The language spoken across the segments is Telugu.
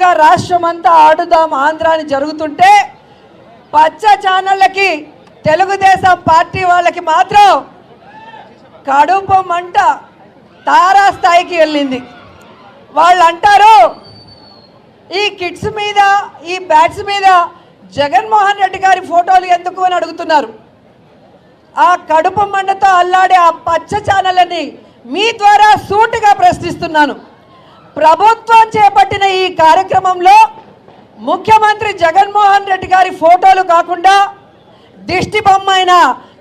వైభవంగా రాష్ట్రమంతా ఆడుదాం ఆంధ్ర అని జరుగుతుంటే పచ్చ ఛానళ్ళకి తెలుగుదేశం పార్టీ వాళ్ళకి మాత్రం కడుపు మంట తారాస్థాయికి వెళ్ళింది. వాళ్ళు అంటారు ఈ కిడ్స్ మీద ఈ బ్యాట్స్ మీద జగన్మోహన్ రెడ్డి గారి ఫోటోలు ఎందుకు అని అడుగుతున్నారు. ఆ కడుపు మంటతో అల్లాడే ఆ పచ్చ ఛానళ్ళని మీ ద్వారా సూటిగా ప్రశ్నిస్తున్నాను. ప్రభుత్వం చేపట్టిన ఈ కార్యక్రమంలో ముఖ్యమంత్రి జగన్మోహన్ రెడ్డి గారి ఫోటోలు కాకుండా దిష్టి బొమ్మ అయిన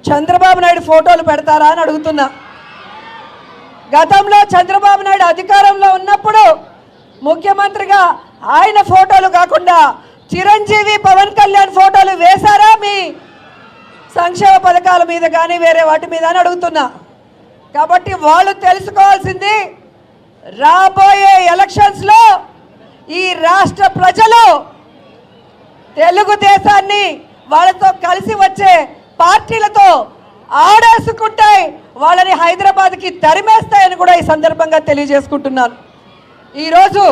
చంద్రబాబు నాయుడు ఫోటోలు పెడతారా అని అడుగుతున్నా. గతంలో చంద్రబాబు నాయుడు అధికారంలో ఉన్నప్పుడు ముఖ్యమంత్రిగా ఆయన ఫోటోలు కాకుండా చిరంజీవి పవన్ కళ్యాణ్ ఫోటోలు వేశారా మీ సంక్షేమ పథకాల మీద కానీ వేరే వాటి మీద అని అడుగుతున్నా. కాబట్టి వాళ్ళు తెలుసుకోవాల్సింది రాబోయే ఎలక్షన్స్లో ఈ రాష్ట్ర ప్రజలు తెలుగుదేశాన్ని వాళ్ళతో కలిసి వచ్చే పార్టీలతో ఆడేసుకుంటాయి, వాళ్ళని హైదరాబాద్కి తరిమేస్తాయని కూడా ఈ సందర్భంగా తెలియజేసుకుంటున్నాను. ఈరోజు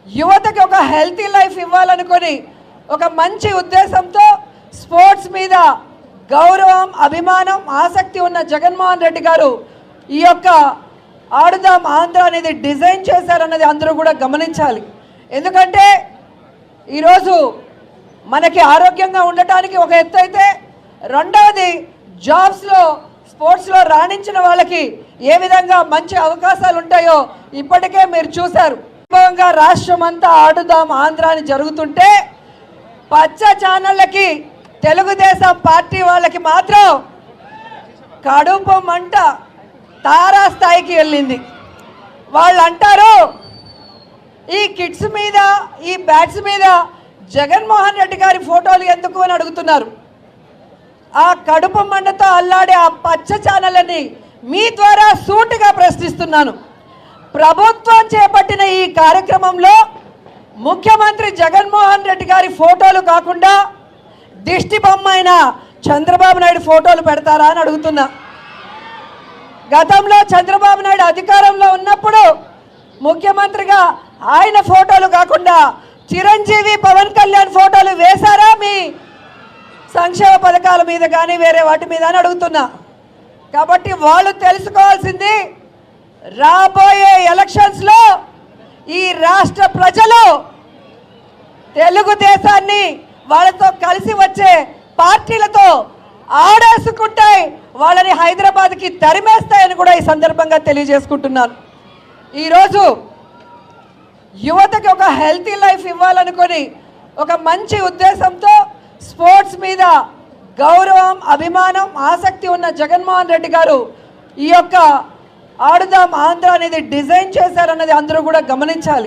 యువతకి ఒక హెల్తీ లైఫ్ ఇవ్వాలనుకొని ఒక మంచి ఉద్దేశంతో స్పోర్ట్స్ మీద గౌరవం, అభిమానం, ఆసక్తి ఉన్న జగన్మోహన్ రెడ్డి గారు ఈ యొక్క ఆడుదాం ఆంధ్ర అనేది డిజైన్ చేశారన్నది అందరూ కూడా గమనించాలి. ఎందుకంటే ఈరోజు మనకి ఆరోగ్యంగా ఉండటానికి ఒక ఎత్తు అయితే, రెండవది జాబ్స్లో స్పోర్ట్స్లో రాణించిన వాళ్ళకి ఏ విధంగా మంచి అవకాశాలు ఉంటాయో ఇప్పటికే మీరు చూశారు. వైభవంగా రాష్ట్రమంతా ఆడుదాం ఆంధ్ర అని జరుగుతుంటే పచ్చ ఛానళ్ళకి తెలుగుదేశం పార్టీ వాళ్ళకి మాత్రం కడుపు మంట తారాస్థాయికి వెళ్ళింది. వాళ్ళు అంటారు ఈ కిడ్స్ మీద ఈ బ్యాట్స్ మీద జగన్మోహన్ రెడ్డి గారి ఫోటోలు ఎందుకు అని అడుగుతున్నారు. ఆ కడుపు మంటతో అల్లాడే ఆ పచ్చ ఛానళ్ళని మీ ద్వారా సూటిగా ప్రశ్నిస్తున్నాను. ప్రభుత్వం చేపట్టిన ఈ కార్యక్రమంలో ముఖ్యమంత్రి జగన్మోహన్ రెడ్డి గారి ఫోటోలు కాకుండా దిష్టి బొమ్మ అయిన చంద్రబాబు నాయుడు ఫోటోలు పెడతారా అని అడుగుతున్నా. గతంలో చంద్రబాబు నాయుడు అధికారంలో ఉన్నప్పుడు ముఖ్యమంత్రిగా ఆయన ఫోటోలు కాకుండా చిరంజీవి పవన్ కళ్యాణ్ ఫోటోలు వేశారా మీ సంక్షేమ పథకాల మీద కానీ వేరే వాటి మీద అని అడుగుతున్నా. కాబట్టి వాళ్ళు తెలుసుకోవాల్సింది రాబోయే ఎలక్షన్స్లో ఈ రాష్ట్ర ప్రజలు తెలుగుదేశాన్ని వాళ్ళతో కలిసి వచ్చే పార్టీలతో ఆడేసుకుంటాయి, వాళ్ళని హైదరాబాద్కి తరిమేస్తాయని కూడా ఈ సందర్భంగా తెలియజేసుకుంటున్నాను. ఈరోజు యువతకి ఒక హెల్తీ లైఫ్ ఇవ్వాలనుకొని ఒక మంచి ఉద్దేశంతో స్పోర్ట్స్ మీద గౌరవం, అభిమానం, ఆసక్తి ఉన్న జగన్మోహన్ రెడ్డి గారు ఈ యొక్క ఆడుదాం ఆంధ్ర అనేది డిజైన్ చేశారన్నది అందరూ కూడా గమనించాలి.